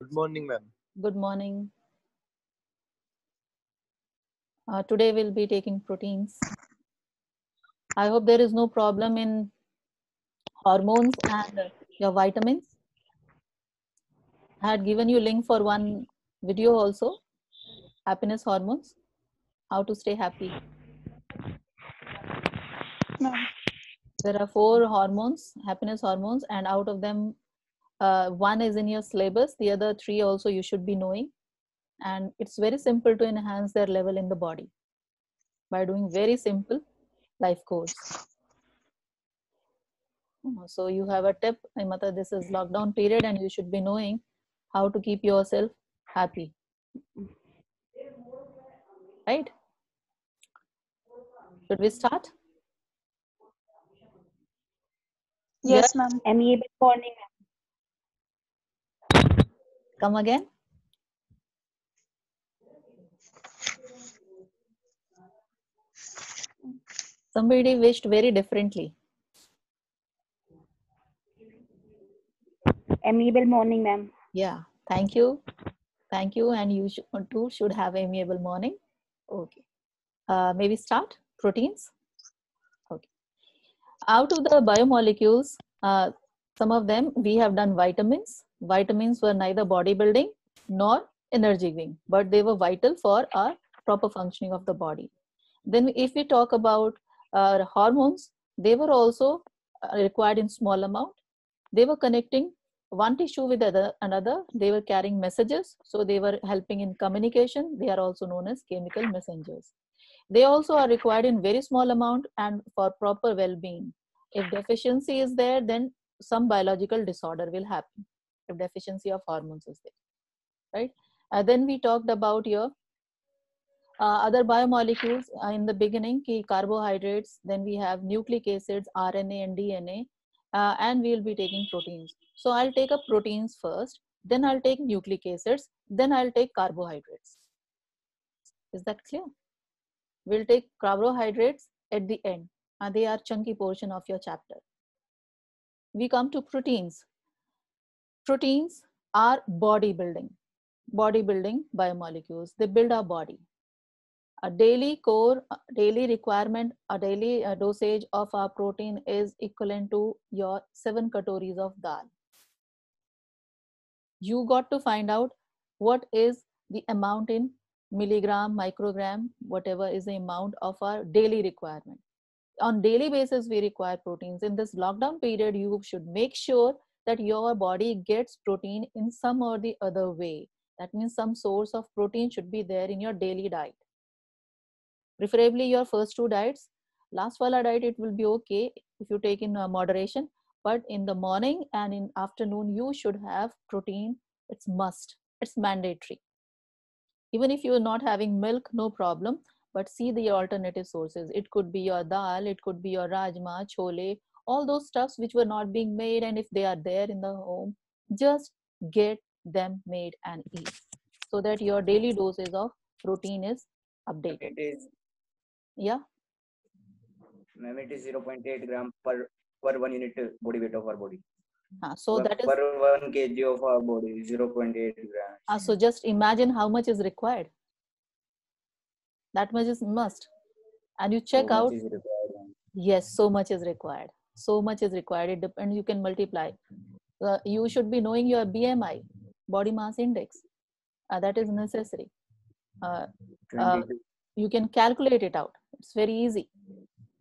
Good morning, ma'am. Good morning. Today we'll be taking proteins. I hope there is no problem in hormones and your vitamins. I had given you link for one video also, happiness hormones, how to stay happy. Ma'am. There are 4 hormones, happiness hormones, and out of them, one is in your syllabus. The other 3 also you should be knowing. And it's very simple to enhance their level in the body by doing very simple life course. So you have a tip, Mata, this is lockdown period and you should be knowing how to keep yourself happy. Right? Should we start? Yeah. Yes, ma'am. Amiable morning. Come again. Somebody wished very differently. Amiable morning, ma'am. Yeah. Thank you. Thank you. And you too should have amiable morning. Okay. Maybe start proteins. Okay. Out of the biomolecules, some of them we have done vitamins. Vitamins were neither bodybuilding nor energy giving, but they were vital for our proper functioning of the body. Then if we talk about hormones, they were also required in small amount. They were connecting one tissue with another. They were carrying messages, so they were helping in communication. They are also known as chemical messengers. They also are required in very small amount and for proper well-being. If deficiency is there, then some biological disorder will happen if deficiency of hormones is there, right? Then we talked about your other biomolecules in the beginning, key carbohydrates, then we have nucleic acids, RNA and DNA, and we will be taking proteins. So I'll take up proteins first, then I'll take nucleic acids, then I'll take carbohydrates. Is that clear? We'll take carbohydrates at the end, and they are chunky portion of your chapter. We come to proteins. Proteins are bodybuilding biomolecules. They build our body. A daily core, daily requirement, a daily dosage of our protein is equivalent to your 7 katoris of dal. You got to find out what is the amount in milligram, microgram, whatever is the amount of our daily requirement. On daily basis, we require proteins. In this lockdown period, you should make sure that your body gets protein in some or the other way. That means some source of protein should be there in your daily diet. Preferably your first 2 diets. Last wala diet, it will be okay if you take in moderation, but in the morning and in afternoon you should have protein. It's must, it's mandatory. Even if you are not having milk, no problem, but see the alternative sources. It could be your dal, it could be your rajma, chole, all those stuffs which were not being made, and if they are there in the home, just get them made and eat so that your daily doses of protein is updated. It is, Yeah. ma'am, it is 0.8 gram per 1 unit body weight of our body. So that is per 1 kg of our body, 0.8 grams. so just imagine how much is required. That much is must. And you check So much out, is required, ma'am. yes, so much is required. So much is required. It depends, you can multiply. You should be knowing your BMI, body mass index. That is necessary. Uh, 22. you can calculate it out. It's very easy.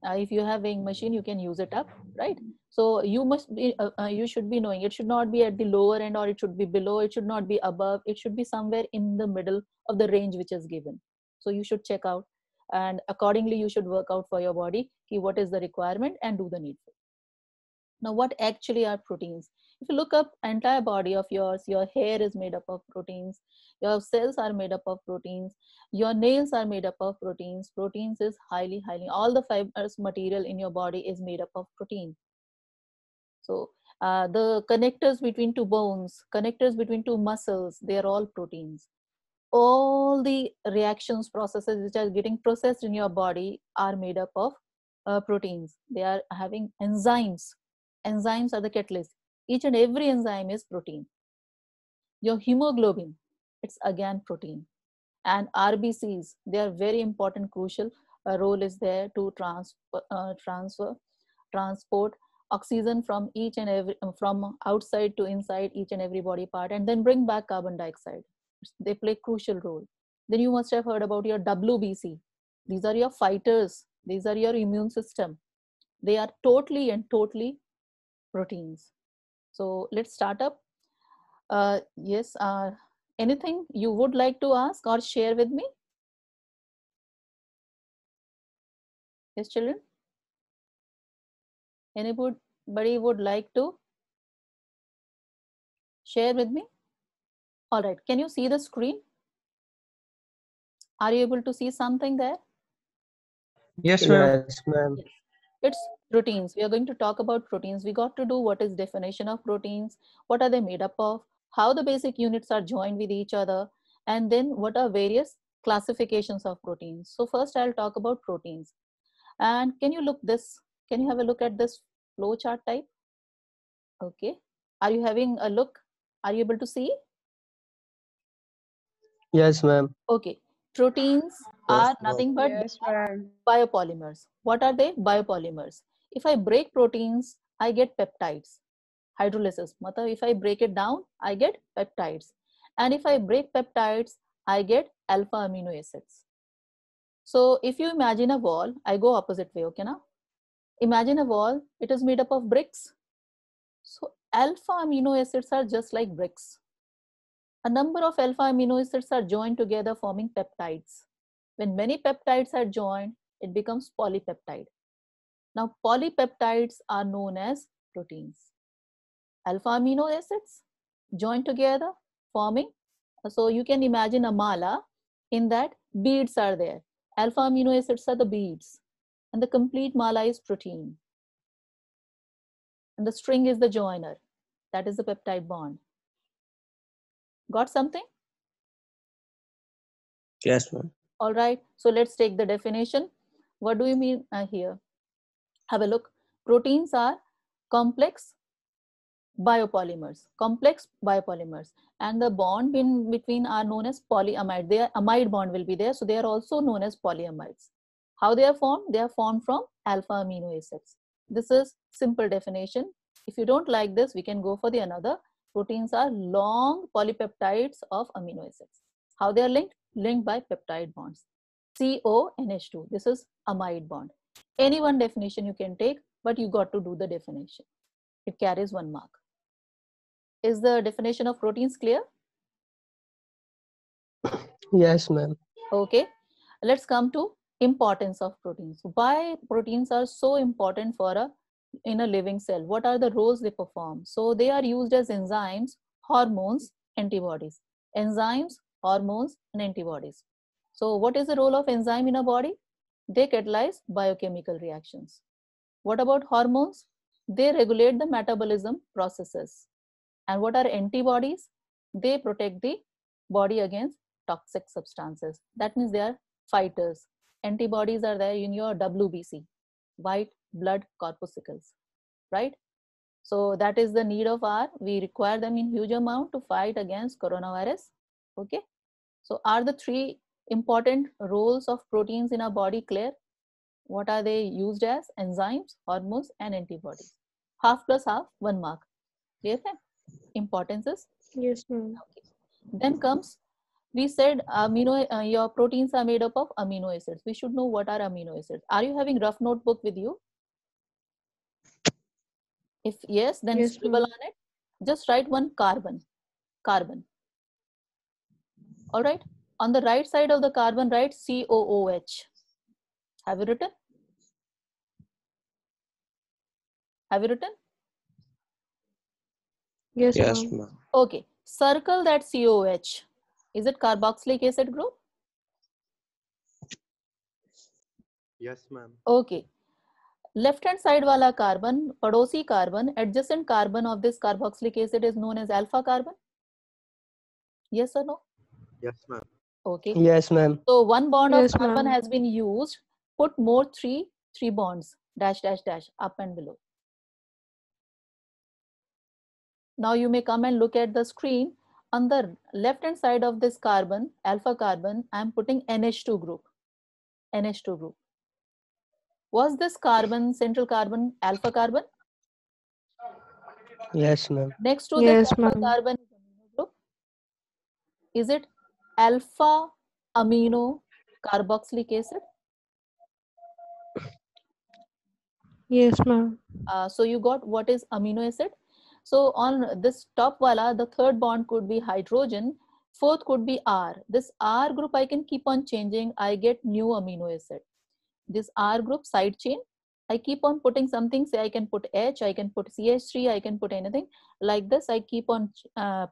If you have weighing machine, you can use it up, right? So you must be, you should be knowing. It should not be at the lower end or it should be below. It should not be above. It should be somewhere in the middle of the range which is given. So you should check out, and accordingly you should work out for your body what is the requirement and do the needful. Now, what actually are proteins? If you look up entire body of yours, your hair is made up of proteins, your cells are made up of proteins, your nails are made up of proteins. Proteins is highly, all the fibers material in your body is made up of protein. So the connectors between 2 bones, connectors between 2 muscles, they are all proteins. All the reactions, processes which are getting processed in your body are made up of proteins. They are having enzymes. Enzymes are the catalyst. Each and every enzyme is protein. Your hemoglobin, it's again protein. And RBCs, they are very important, crucial role is there to transport oxygen from each and every, from outside to inside each and every body part, and then bring back carbon dioxide. They play crucial role. Then you must have heard about your WBC. These are your fighters. These are your immune system. They are totally proteins. So let's start up. Yes, anything you would like to ask or share with me? Yes, children? Anybody would like to share with me? All right, can you see the screen? Are you able to see something there? Yes, ma'am. Yes, ma'am. Yes. It's proteins. We are going to talk about proteins. We got to do what is definition of proteins, what are they made up of, how the basic units are joined with each other, and then what are various classifications of proteins. So first I'll talk about proteins. And can you have a look at this flow chart type? Okay. Are you having a look? Are you able to see? Yes, ma'am. Okay. Proteins are nothing but Yes, ma'am. biopolymers. What are they? Biopolymers. If I break proteins, I get peptides. Hydrolysis. Matlab, if I break it down, I get peptides. And if I break peptides, I get alpha amino acids. So if you imagine a wall, I go opposite way, okay now? Imagine a wall, it is made up of bricks. So alpha amino acids are just like bricks. A number of alpha amino acids are joined together forming peptides. When many peptides are joined, it becomes polypeptide. Now, polypeptides are known as proteins. Alpha amino acids joined together forming, so you can imagine a mala, in that beads are there. Alpha amino acids are the beads, and the complete mala is protein. And the string is the joiner, that is the peptide bond. Got something? Yes, ma'am. All right, so let's take the definition. What do you mean here? Have a look. Proteins are complex biopolymers, and the bond between are known as polyamide. Their amide bond will be there, so they are also known as polyamides. How they are formed? They are formed from alpha amino acids. This is simple definition. If you don't like this, we can go for the another. Proteins are long polypeptides of amino acids. How they are linked? Linked by peptide bonds. CONH2. This is amide bond. Any one definition you can take, but you got to do the definition. It carries 1 mark. Is the definition of proteins clear? Yes, ma'am. Okay. Let's come to importance of proteins. Why proteins are so important in a living cell? What are the roles they perform? So they are used as enzymes, hormones, antibodies. Enzymes, hormones, and antibodies. So what is the role of enzyme in a body? They catalyze biochemical reactions. What about hormones? They regulate the metabolism processes. And what are antibodies? They protect the body against toxic substances. That means they are fighters. Antibodies are there in your WBC, white blood corpuscles, right? So that is the need of we require them in huge amount to fight against coronavirus. Okay. So are the 3 important roles of proteins in our body clear? What are they used as? Enzymes, hormones, and antibodies. Half plus half, 1 mark. Clear? Importance is? Yes, ma'am. Okay. Then comes, we said your proteins are made up of amino acids. We should know what are amino acids. Are you having rough notebook with you? If yes, then Yes, scribble ma'am. on it. Just write 1 carbon. Carbon. All right. On the right side of the carbon, write COOH. Have you written? Have you written? Yes, Yes, ma'am. ma'am. Okay. Circle that COH. Is it carboxylic acid group? Yes, ma'am. Okay. Left hand side wala carbon, padosi carbon, adjacent carbon of this carboxylic acid is known as alpha carbon. Yes or no? Yes, ma'am. Okay. Yes, ma'am. So 1 bond of Yes, carbon ma'am. has been used. Put more three bonds, dash, dash, dash, up and below. Now you may come and look at the screen. on the left hand side of this carbon, alpha carbon, I'm putting NH2 group. NH2 group. Was this carbon, central carbon, alpha carbon? Yes, ma'am. Next to this Yes, alpha ma'am. carbon is amino group. Is it alpha amino carboxylic acid? Yes, ma'am. So you got what is amino acid. So on this top wala, the third bond could be hydrogen, fourth could be R. This R group I can keep on changing. I get new amino acid. This R group side chain, I keep on putting something. Say I can put H, I can put CH3, I can put anything like this. I keep on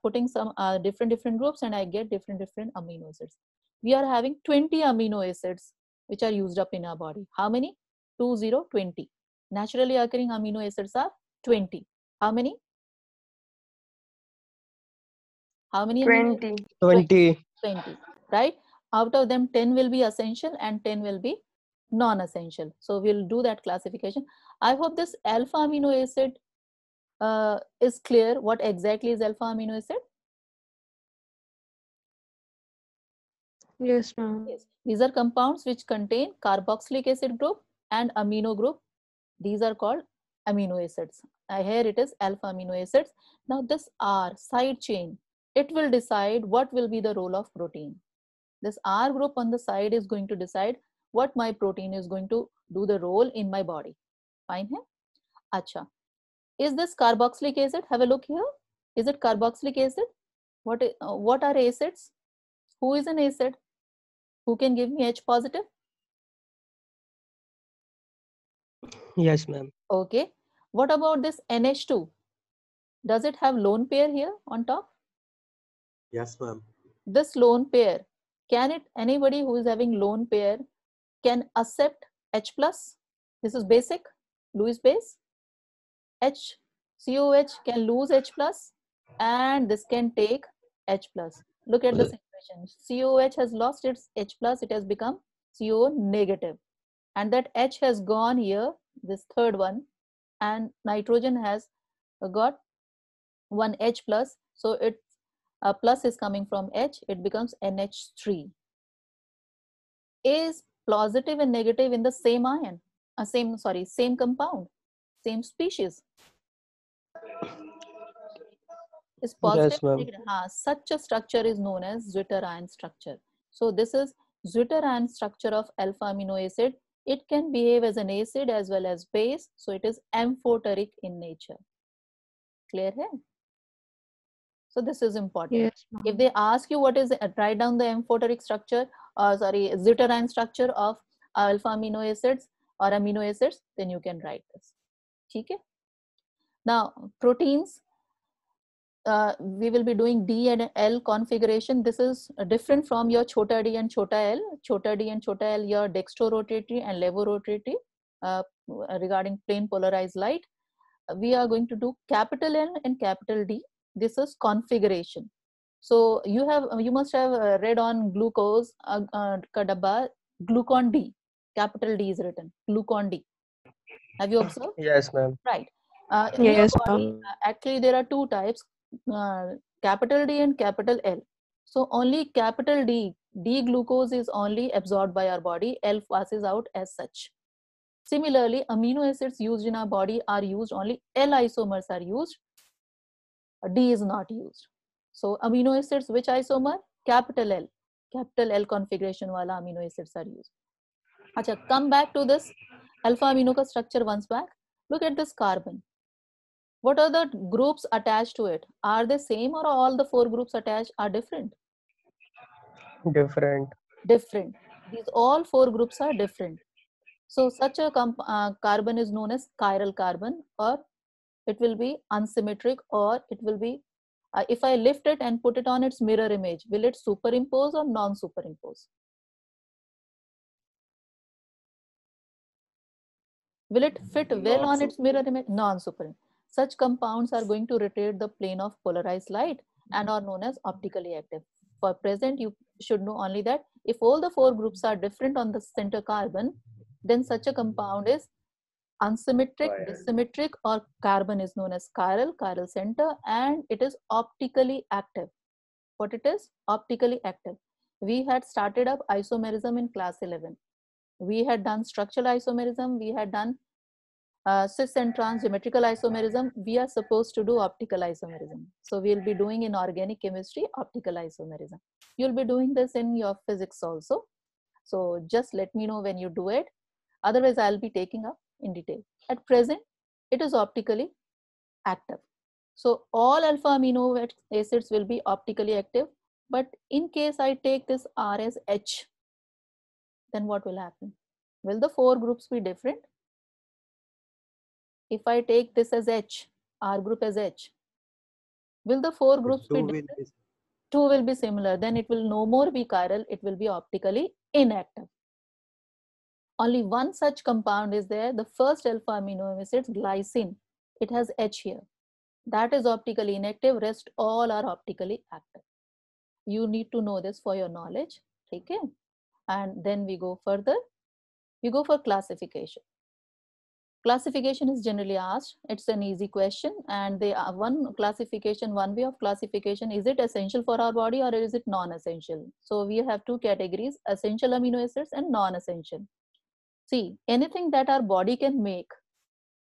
putting some different groups, and I get different amino acids. We are having 20 amino acids which are used up in our body. How many? 20. Naturally occurring amino acids are 20. How many? How many amino acids? 20. 20. Right? Out of them, 10 will be essential and 10 will be non-essential. So we'll do that classification. I hope this alpha amino acid is clear. What exactly is alpha amino acid? Yes, ma'am. Yes. These are compounds which contain carboxylic acid group and amino group. These are called amino acids. Here it is alpha amino acids. Now this R side chain, it will decide what will be the role of protein. This R group on the side is going to decide what my protein is going to do the role in my body. Fine here? Acha. Is this carboxylic acid? Have a look here. Is it carboxylic acid? What are acids? Who is an acid? Who can give me H positive? Yes, ma'am. Okay. What about this NH2? Does it have lone pair here on top? Yes, ma'am. This lone pair, can it, anybody who is having lone pair can accept H plus? This is basic, Lewis base. H, COH can lose H plus, and this can take H plus. Look at the situation. COH has lost its H plus, it has become CO negative. And that H has gone here, this third one, and nitrogen has got one H plus. So its plus is coming from H, it becomes NH3. Is positive and negative in the same ion, same compound, same species. Is positive Yes, and ma'am. negative. Such a structure is known as Zwitterion structure. So this is Zwitterion structure of alpha amino acid. It can behave as an acid as well as base. So it is amphoteric in nature. Clear here? So this is important. Yes, If ma'am. they ask you what is, write down the amphoteric structure, Zwitterion structure of alpha amino acids or amino acids, then you can write this. Okay? Now proteins. We will be doing D and L configuration. This is different from your chota d and chota L. Chota d and chota L, your dextrorotatory and levorotatory regarding plane polarized light. We are going to do capital N and capital D. This is configuration. So you must have read on glucose kadabba, glucon D. Capital D is written, glucon D. Have you observed? Yes, ma'am. Right. In your Yes, body, ma'am. actually there are two types, capital D and capital L. So only capital D, D glucose is only absorbed by our body, L passes out as such. Similarly, amino acids used in our body are used, only L isomers are used, D is not used. So amino acids, which isomer? Capital L configuration wala amino acids are used. Acha, come back to this alpha amino ka structure once back. Look at this carbon. What are the groups attached to it? Are they same, or all the four groups attached are different? Different. Different. These all four groups are different. So such a carbon is known as chiral carbon, or it will be unsymmetric, or it will be, if I lift it and put it on its mirror image, will it superimpose or non-superimpose? Will it fit well on its mirror image? Non-superimpose. Such compounds are going to rotate the plane of polarized light and are known as optically active. For present, you should know only that if all the four groups are different on the center carbon, then such a compound is unsymmetric, dissymmetric, or carbon is known as chiral center, and it is optically active. What it is? Optically active. We had started up isomerism in class 11. We had done structural isomerism. We had done cis and trans geometrical isomerism. We are supposed to do optical isomerism. So we'll be doing in organic chemistry optical isomerism. You'll be doing this in your physics also. So just let me know when you do it. Otherwise, I'll be taking up in detail. At present, it is optically active. So all alpha amino acids will be optically active. But in case I take this R as H, then what will happen? Will the 4 groups be different? If I take this as H, R group as H, will the 4 groups be different? 2 will be similar. Then it will no more be chiral. It will be optically inactive. Only one such compound is there. The first alpha amino acid, glycine. It has H here. That is optically inactive. Rest all are optically active. You need to know this for your knowledge. Okay? And then we go further. We go for classification. Classification is generally asked. It's an easy question, and they are one classification, one way of classification. Is it essential for our body or is it non-essential? So we have 2 categories: essential amino acids and non-essential. See, anything that our body can make,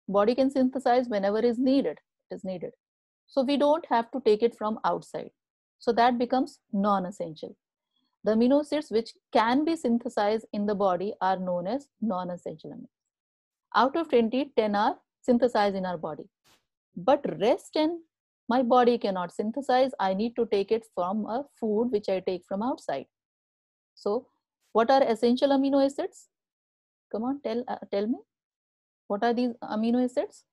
body can synthesize whenever is needed. It is needed. So we don't have to take it from outside. So that becomes non-essential. The amino acids which can be synthesized in the body are known as non-essential amino acids. Out of 20, 10 are synthesized in our body. But rest 10, my body cannot synthesize. I need to take it from a food which I take from outside. So what are essential amino acids? Come on, tell me. What are these amino acids?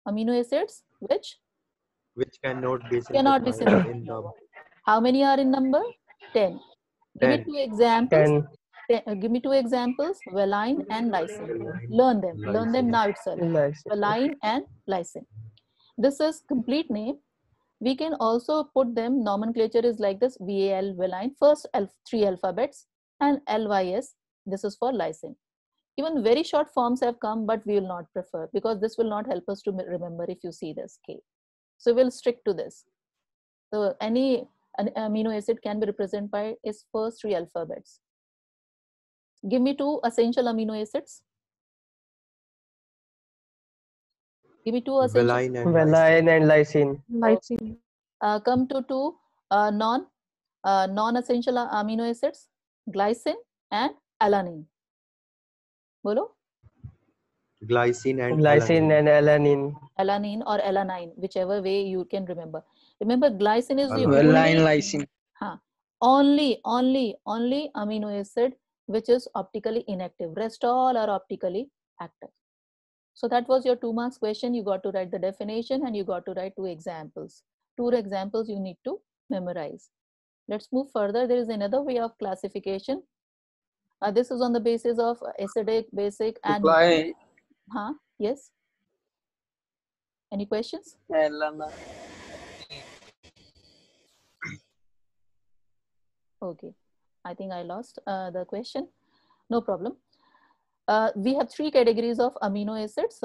Amino acids which cannot be cannot be synthesized synthesized. in the How many are in number? 10. Give me 10. 2 examples. 10. Give me 2 examples, valine and lysine. Learn them. Learn them now itself. Valine and lysine. This is complete name. We can also put them, nomenclature is like this: VAL, valine, first 3 alphabets, and LYS, this is for lysine. Even very short forms have come, but we will not prefer because this will not help us to remember if you see this K. So we'll stick to this. So any an amino acid can be represented by its first 3 alphabets. Give me 2 essential amino acids. Give me 2 essential. Valine and Valine and lysine. Lysine. Come to 2 non-essential amino acids, glycine and alanine. Bolo? Glycine and Glycine alanine. and alanine. Alanine or alanine, whichever way you can remember. Remember, glycine is the Valine only, lysine. only amino acid which is optically inactive. Rest all are optically active. So that was your 2 marks question. You got to write the definition and you got to write 2 examples. 2 examples you need to memorize. Let's move further. There is another way of classification. This is on the basis of acidic, basic, and Reply. yes. Any questions? Okay, I think I lost the question. No problem. We have 3 categories of amino acids: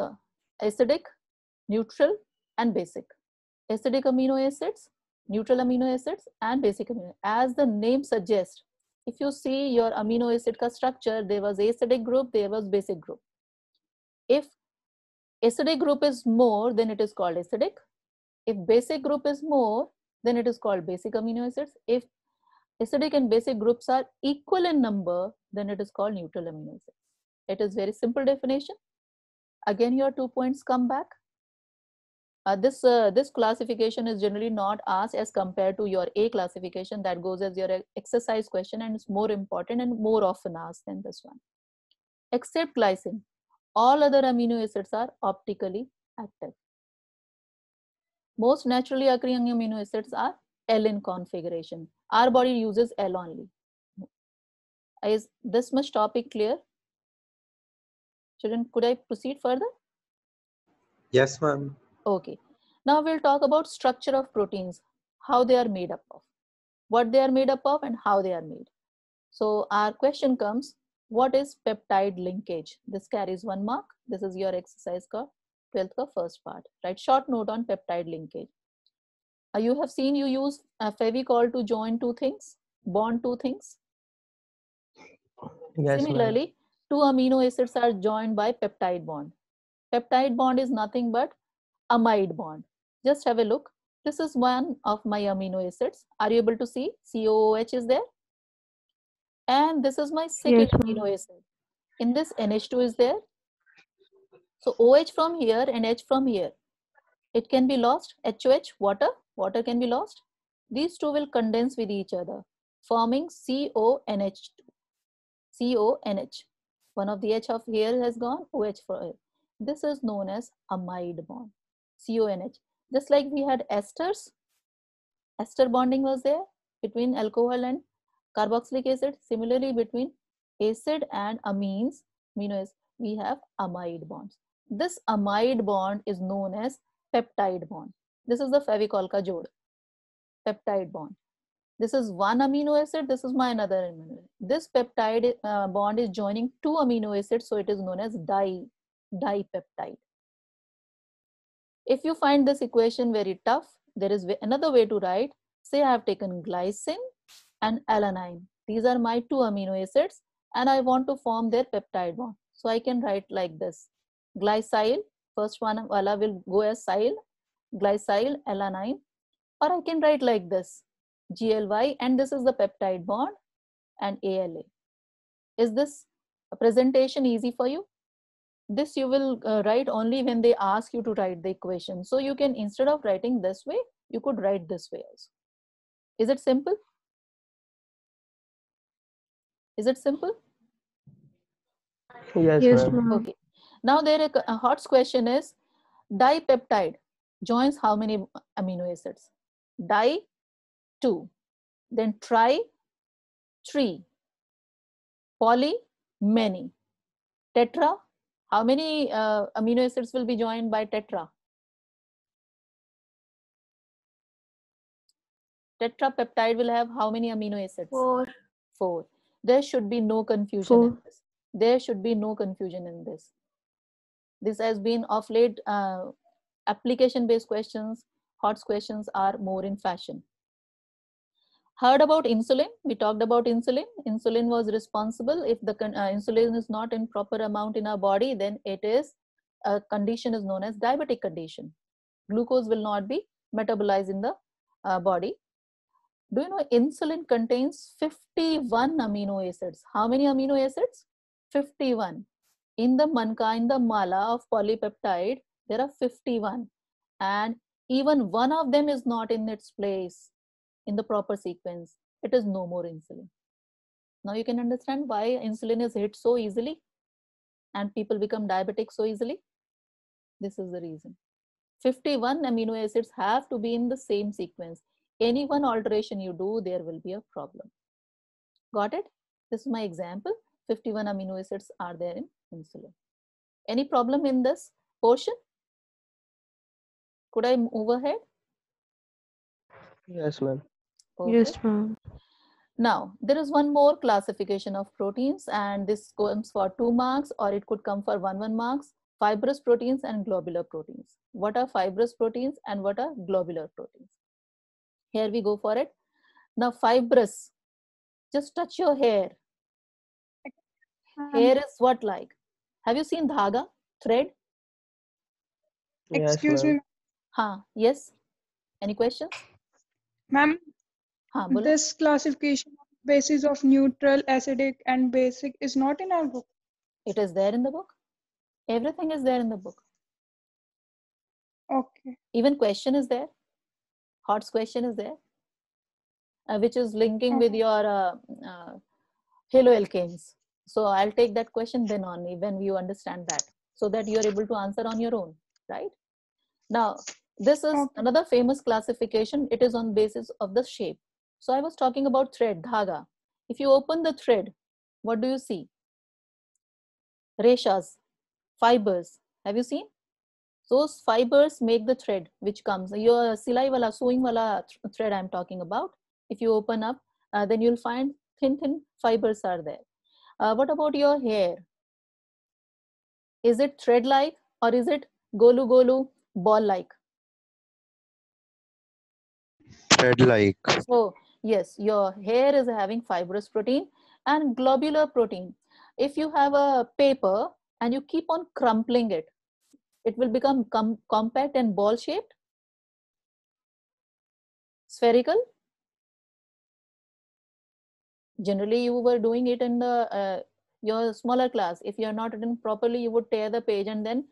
acidic, neutral, and basic. Acidic amino acids, neutral amino acids, and basic amino. As the name suggests, if you see your amino acid ka structure, there was acidic group, there was basic group. If acidic group is more, then it is called acidic. If basic group is more, then it is called basic amino acids. If acidic and basic groups are equal in number, then it is called neutral amino acids. It is very simple definition. Again, your 2 points come back. This classification is generally not asked as compared to your A classification that goes as your exercise question, and it's more important and more often asked than this one. Except glycine, all other amino acids are optically active. Most naturally occurring amino acids are L in configuration. Our body uses L only. Is this much topic clear? Children, could I proceed further? Yes, ma'am. Okay. Now we'll talk about structure of proteins, how they are made up of, what they are made up of, and how they are made. So our question comes, what is peptide linkage? This carries 1 mark. This is your exercise ka 12th ka first part. Right? Short note on peptide linkage. You have seen you use Fevicol to join two things, bond two things. Yes, ma'am. Similarly, two amino acids are joined by peptide bond. Peptide bond is nothing but amide bond. Just have a look. This is one of my amino acids. Are you able to see? COOH is there. And this is my second Yes, ma'am. amino acid. In this, NH2 is there. So OH from here and H from here. It can be lost. HOH, water can be lost. These two will condense with each other, forming CONH2. CONH. One of the H of here has gone, OH for here. This is known as amide bond, CONH. Just like we had esters, ester bonding was there between alcohol and carboxylic acid. Similarly, between acid and amines, amino acids, we have amide bonds. This amide bond is known as peptide bond. This is the Fevicol ka jod, peptide bond. This is one amino acid, this is my another amino acid. This peptide bond is joining two amino acids, so it is known as dipeptide. If you find this equation very tough, there is another way to write. Say I have taken glycine and alanine. These are my two amino acids and I want to form their peptide bond. So I can write like this. Glycyl, first one wala will go as cyl, glycyl alanine, or I can write like this, GLY, and this is the peptide bond and ALA. Is this a presentation easy for you? This you will write only when they ask you to write the equation. So you can, instead of writing this way, you could write this way also. Is it simple? Is it simple? Yes, Yes, ma'am. ma'am. Okay. Now there a hot question is, dipeptide joins how many amino acids? Di, 2. Then tri, 3. Poly, many. Tetra, how many amino acids will be joined by tetra? Tetrapeptide will have how many amino acids? 4. 4. There should be no confusion in 4. this. There should be no confusion in this. This has been of late, application based questions, hot questions are more in fashion. Heard about insulin? We talked about insulin. Insulin was responsible. If the insulin is not in proper amount in our body, then it is a condition is known as diabetic condition. Glucose will not be metabolized in the body. Do you know insulin contains 51 amino acids? How many amino acids? 51. In the manka, in the mala of polypeptide, there are 51. And even one of them is not in its place in the proper sequence. It is no more insulin. Now you can understand why insulin is hit so easily and people become diabetic so easily. This is the reason. 51 amino acids have to be in the same sequence. Any one alteration you do, there will be a problem. Got it? This is my example. 51 amino acids are there in insulin. Any problem in this portion? Could I move ahead? Yes, ma'am. Okay. Yes, ma'am. Now, there is one more classification of proteins, and this comes for 2 marks, or it could come for 1 marks. Fibrous proteins and globular proteins. What are fibrous proteins and what are globular proteins? Here we go for it. Now, fibrous, just touch your hair. Hair is what like? Have you seen dhaga, thread? Yes, Excuse ma'am. me, Huh, yes. Any questions? ma'am. Huh, bolo. This classification basis of neutral, acidic, and basic is not in our book. It is there in the book. Everything is there in the book. Okay. Even question is there. Hot's question is there, which is linking with Okay. your haloalkanes. So I'll take that question then only when you understand that, so that you're able to answer on your own, right? Now, this is Okay. another famous classification. It is on basis of the shape. So I was talking about thread, dhaga. If you open the thread, what do you see? Reshas, fibers. Have you seen? Those fibers make the thread which comes. Your silai wala, sewing wala thread I'm talking about. If you open up, then you'll find thin fibers are there. What about your hair? Is it thread-like or is it golu ball-like? Thread-like. So yes, your hair is having fibrous protein and globular protein. If you have a paper and you keep on crumpling it, it will become compact and ball shaped, spherical. Generally, you were doing it in the your smaller class. If you are not written properly, you would tear the page and then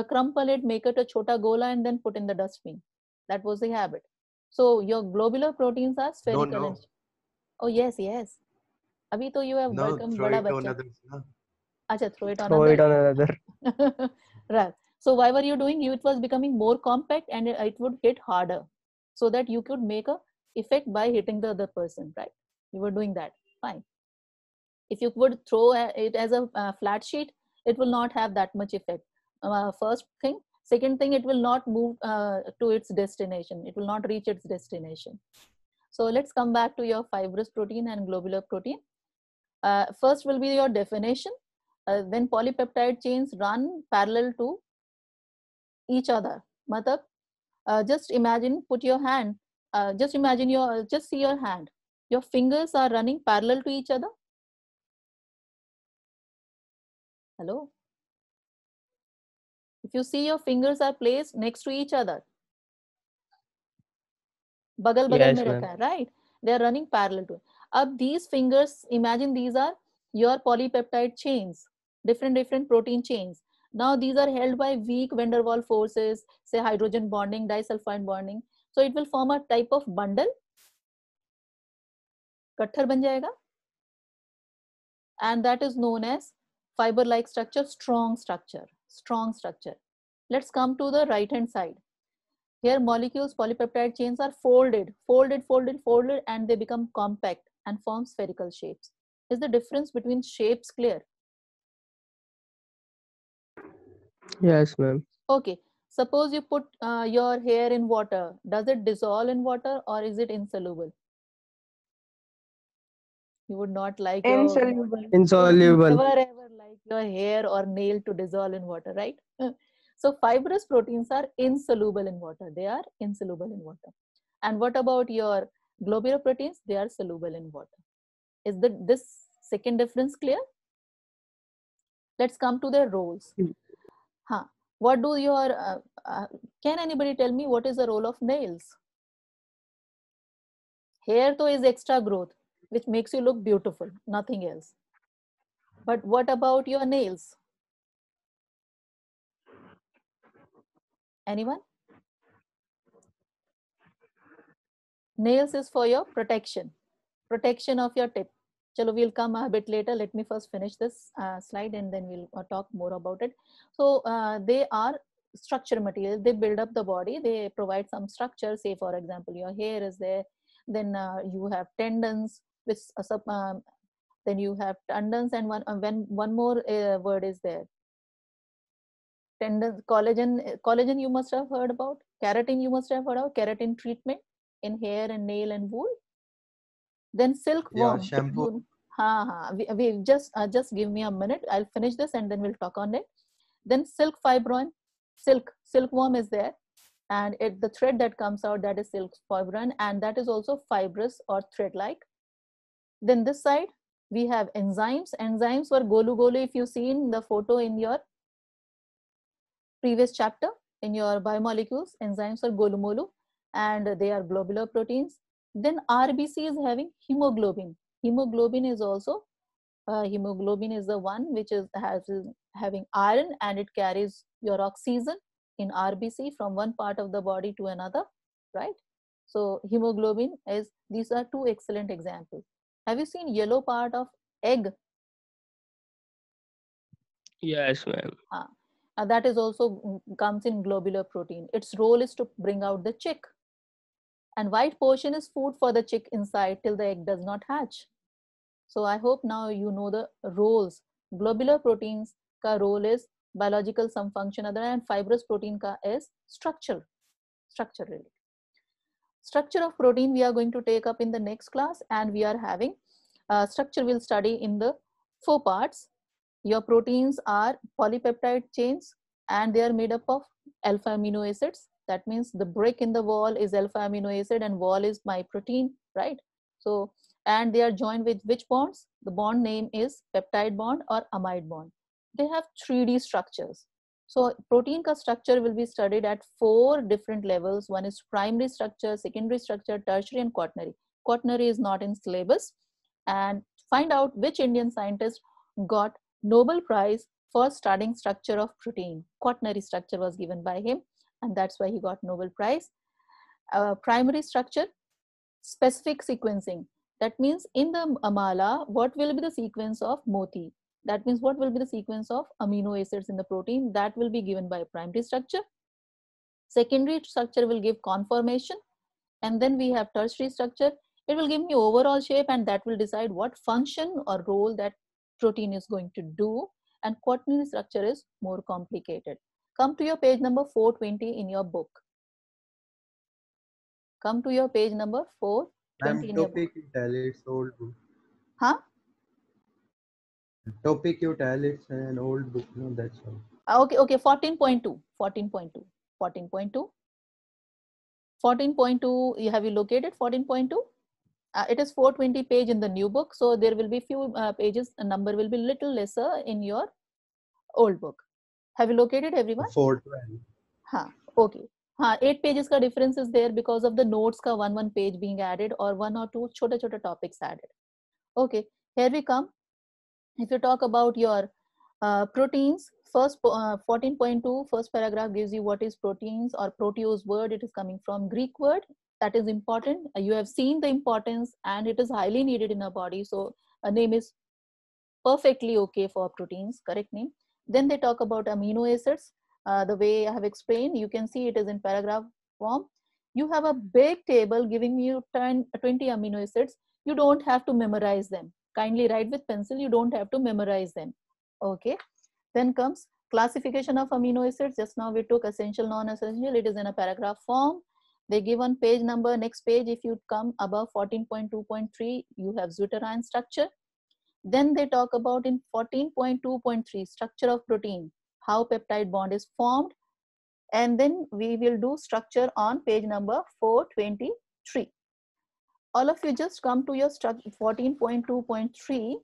crumple it, make it a chota gola, and then put in the dustbin. That was the habit. So your globular proteins are spherical. No. And, oh yes, yes. Abhi to you have No, become throw bada it to bacha. others. No? Acha, throw it on Throw it others. on another. Right. So why were you doing? It was becoming more compact and it would hit harder, so that you could make a effect by hitting the other person. Right? You were doing that. Fine. If you would throw it as a flat sheet, it will not have that much effect. First thing. Second thing, it will not move to its destination. It will not reach its destination. So let's come back to your fibrous protein and globular protein. First will be your definition. When polypeptide chains run parallel to each other. Matlab, just imagine, put your hand, just imagine just see your hand. Your fingers are running parallel to each other. Hello? If you see your fingers are placed next to each other, bagal Yes, mein ma'am. rakha hai, right? They are running parallel to. Ab these fingers, imagine these are your polypeptide chains, different protein chains. Now these are held by weak van der Waals forces, say hydrogen bonding, disulfide bonding. So it will form a type of bundle. Katthar ban jayega. And that is known as fiber-like structure, strong structure, strong structure. Let's come to the right-hand side. Here molecules, polypeptide chains are folded, and they become compact and form spherical shapes. Is the difference between shapes clear? Yes, ma'am. Okay, suppose you put your hair in water. Does it dissolve in water or is it insoluble? You would not like your Insoluble. Insoluble. never ever like your hair or nail to dissolve in water, right? So fibrous proteins are insoluble in water. They are insoluble in water. And what about your globular proteins? They are soluble in water. Is this second difference clear? Let's come to their roles. Huh. What do your can anybody tell me what is the role of nails? Hair though is extra growth, which makes you look beautiful, nothing else. But what about your nails? Anyone? Nails is for your protection of your tip. Chalo, we'll come a bit later. Let me first finish this slide and then we'll talk more about it. So they are structure material. They build up the body. They provide some structure. Say for example, your hair is there. Then you have tendons, which then you have tendons, and one more word is there. Tendons, collagen you must have heard about. Keratin you must have heard of. Keratin treatment in hair and nail and wool. Then silkworm. Yeah, shampoo. We just give me a minute. I'll finish this and then we'll talk on it. Then silk fibron, silkworm is there, and the thread that comes out, that is silk fibron, and that is also fibrous or thread-like. Then this side we have enzymes. Enzymes were golu. If you've seen the photo in your previous chapter in your biomolecules, enzymes are golumolu, and they are globular proteins. Then RBC is having hemoglobin. Hemoglobin is also hemoglobin is the one which is having iron, and it carries your oxygen in RBC from one part of the body to another, right? So hemoglobin is, these are two excellent examples. Have you seen yellow part of egg? Yes, ma'am. That is also comes in globular protein. Its role is to bring out the chick. And white portion is food for the chick inside till the egg does not hatch. So I hope now you know the roles. Globular proteins ka role is biological, some function other, and fibrous protein ka is structure really. Structure of protein we are going to take up in the next class, and we are having structure we'll study in the 4 parts. Your proteins are polypeptide chains, and they are made up of alpha amino acids. That means the brick in the wall is alpha amino acid and wall is my protein, right? So, and they are joined with which bonds? The bond name is peptide bond or amide bond. They have 3D structures. So protein ka structure will be studied at 4 different levels. One is primary structure, secondary structure, tertiary and quaternary. Quaternary is not in syllabus. And find out which Indian scientist got Nobel Prize for studying structure of protein. Quaternary structure was given by him, and that's why he got Nobel Prize. Primary structure, specific sequencing. That means in the amala, what will be the sequence of moti? That means what will be the sequence of amino acids in the protein? That will be given by primary structure. Secondary structure will give conformation. And then we have tertiary structure. It will give me overall shape, and that will decide what function or role that protein is going to do. And quaternary structure is more complicated. Come to your page number 420 in your book. Come to your page number 420 in your book. Topic you tell it's old book. Huh? Topic you tell it's an old book. No, that's all. Okay, 14.2. 14.2. Have you located 14.2? It is 420 page in the new book. So there will be few pages, a number will be little lesser in your old book. Have you located, everyone? 412. Huh, okay. 8 pages ka difference is there because of the notes ka one page being added or 1 or 2 chota topics added. Okay, here we come. If you talk about your proteins, first 14.2, first paragraph gives you what is proteins or proteose word. It is coming from Greek word. That is important. You have seen the importance and it is highly needed in our body. So a name is perfectly okay for proteins, correct name. Then they talk about amino acids. The way I have explained, you can see it is in paragraph form. You have a big table giving you 20 amino acids. You don't have to memorize them. Kindly write with pencil. You don't have to memorize them. Okay. Then comes classification of amino acids. Just now we took essential, non-essential. It is in a paragraph form. They give on page number. Next page, if you come above 14.2.3, you have zwitterion structure. Then they talk about in 14.2.3 structure of protein, how peptide bond is formed. And then we will do structure on page number 423. All of you just come to your 14.2.3.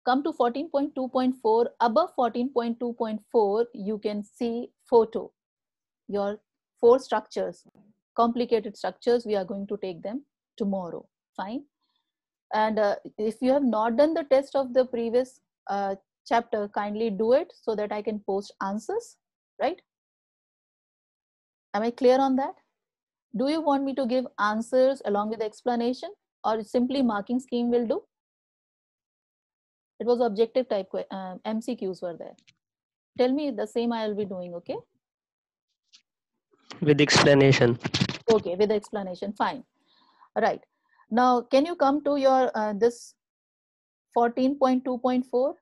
Come to 14.2.4. Above 14.2.4, you can see photo. Your 4 structures, complicated structures. We are going to take them tomorrow. Fine. And if you have not done the test of the previous chapter, kindly do it so that I can post answers, right? Am I clear on that? Do you want me to give answers along with the explanation, or simply marking scheme will do? It was objective type MCQs were there. Tell me the same I will be doing, okay? With explanation. Okay, with the explanation, fine. Right. Now, can you come to your this 14.2.4?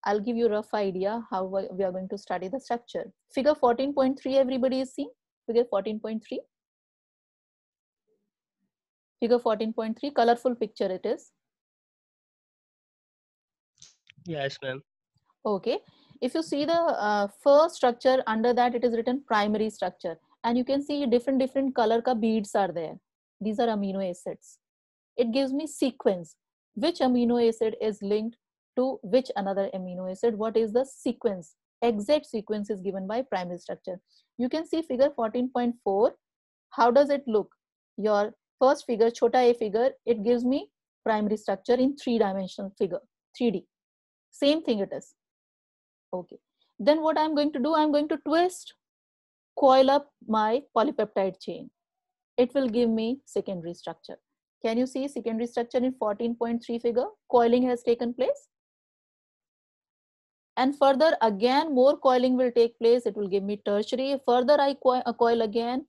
I'll give you a rough idea how we are going to study the structure. Figure 14.3, everybody is seeing? Figure 14.3. Figure 14.3, colorful picture it is. Yes, ma'am. Okay. If you see the first structure, under that it is written primary structure. And you can see different color ka beads are there. These are amino acids. It gives me sequence. Which amino acid is linked to which another amino acid? What is the sequence? Exact sequence is given by primary structure. You can see figure 14.4. How does it look? Your first figure, chota a figure, it gives me primary structure in 3-dimensional figure, 3D. Same thing it is. Okay. Then what I'm going to do, I'm going to twist, coil up my polypeptide chain. It will give me secondary structure. Can you see secondary structure in 14.3 figure? Coiling has taken place. And further, again, more coiling will take place. It will give me tertiary. Further, I coil again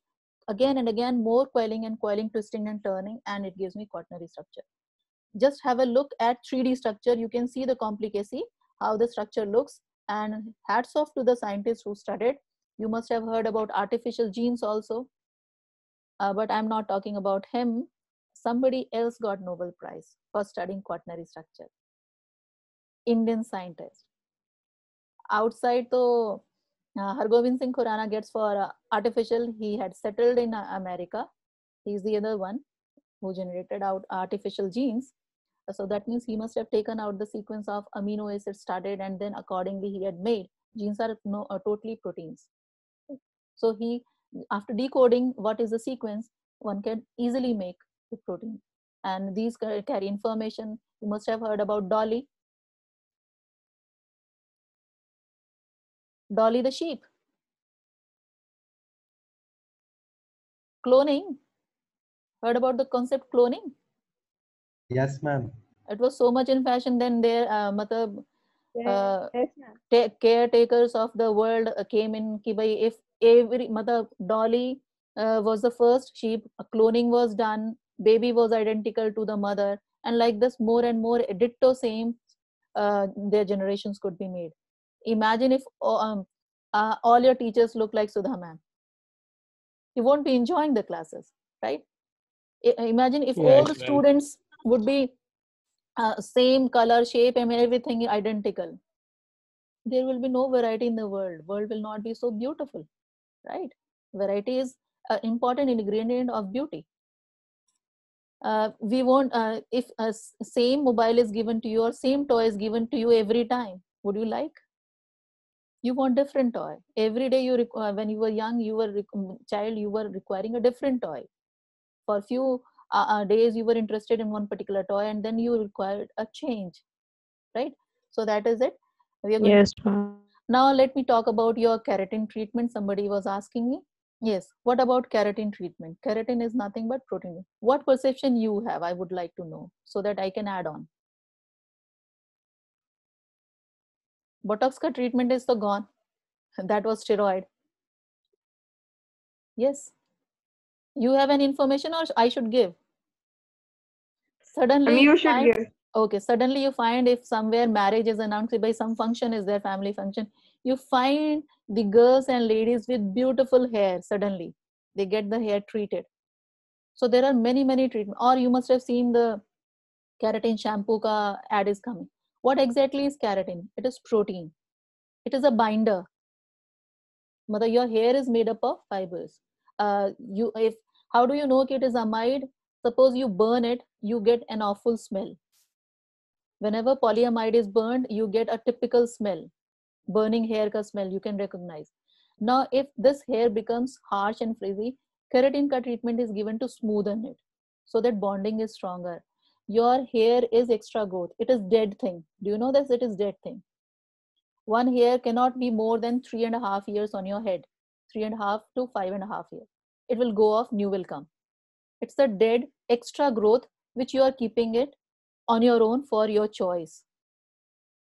and again, more coiling and coiling, twisting and turning, and it gives me quaternary structure. Just have a look at 3D structure. You can see the complicacy, how the structure looks. And hats off to the scientists who studied. You must have heard about artificial genes also. But I'm not talking about him. Somebody else got Nobel Prize for studying quaternary structure. Indian scientist. Outside, तो Hargobind Singh Khurana gets for artificial. He had settled in America. He's the other one who generated out artificial genes. So that means he must have taken out the sequence of amino acids started, and then accordingly he had made. Genes are totally proteins. So he, after decoding what is the sequence, one can easily make the protein. And these carry information. You must have heard about Dolly. Dolly the sheep. Cloning. Heard about the concept cloning? Yes, ma'am. It was so much in fashion then. There, matlab, Yes, ma'am. caretakers of the world came in ki bhai, if every matlab, Dolly was the first sheep, cloning was done, baby was identical to the mother, and like this more and more ditto same their generations could be made. Imagine if all your teachers look like Sudha ma'am. You won't be enjoying the classes, right? Imagine if all the Yes, ma'am. students would be same color, shape, and everything identical. There will be no variety in the world. World will not be so beautiful, right? Variety is an important ingredient of beauty. We won't, if a same mobile is given to you or same toy is given to you every time, would you like? You want different toy. Every day you when you were young, you were child, you were requiring a different toy. For a few days you were interested in one particular toy, and then you required a change, right? So that is it. We are going Yes, ma'am. now let me talk about your keratin treatment. Somebody was asking me. Yes, what about keratin treatment? Keratin is nothing but protein. What perception you have, I would like to know, so that I can add on. Botox ka treatment is so gone. That was steroid. Yes. You have an information, or I should give? Suddenly You you should find, give. okay, suddenly you find if somewhere marriage is announced, by some function is there, family function, you find the girls and ladies with beautiful hair. Suddenly they get the hair treated. So there are many treatments. Or you must have seen the keratin shampoo ka ad is coming. What exactly is keratin? It is protein. It is a binder. Mother, your hair is made up of fibers. How do you know it is amide? Suppose you burn it, you get an awful smell. Whenever polyamide is burned, you get a typical smell. Burning hair ka smell you can recognize. Now, if this hair becomes harsh and frizzy, keratin ka treatment is given to smoothen it, so that bonding is stronger. Your hair is extra growth. It is dead thing. Do you know this? It is dead thing. One hair cannot be more than 3.5 years on your head. 3.5 to 5.5 years. It will go off, new will come. It's the dead extra growth which you are keeping it on your own for your choice.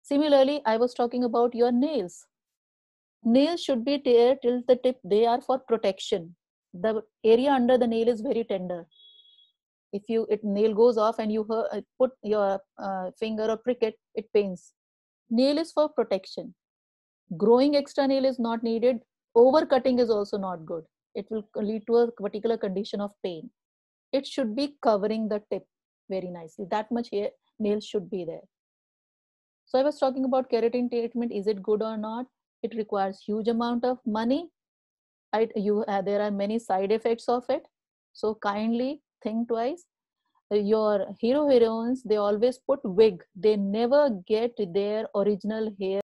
Similarly, I was talking about your nails. Nails should be there till the tip. They are for protection. The area under the nail is very tender. If nail goes off and you put your finger or prick it, it pains. Nail is for protection. Growing extra nail is not needed. Overcutting is also not good. It will lead to a particular condition of pain. It should be covering the tip very nicely. That much hair nail should be there. So I was talking about keratin treatment. Is it good or not? It requires huge amount of money. There are many side effects of it. So kindly think twice. Your heroines, they always put wig. They never get their original hair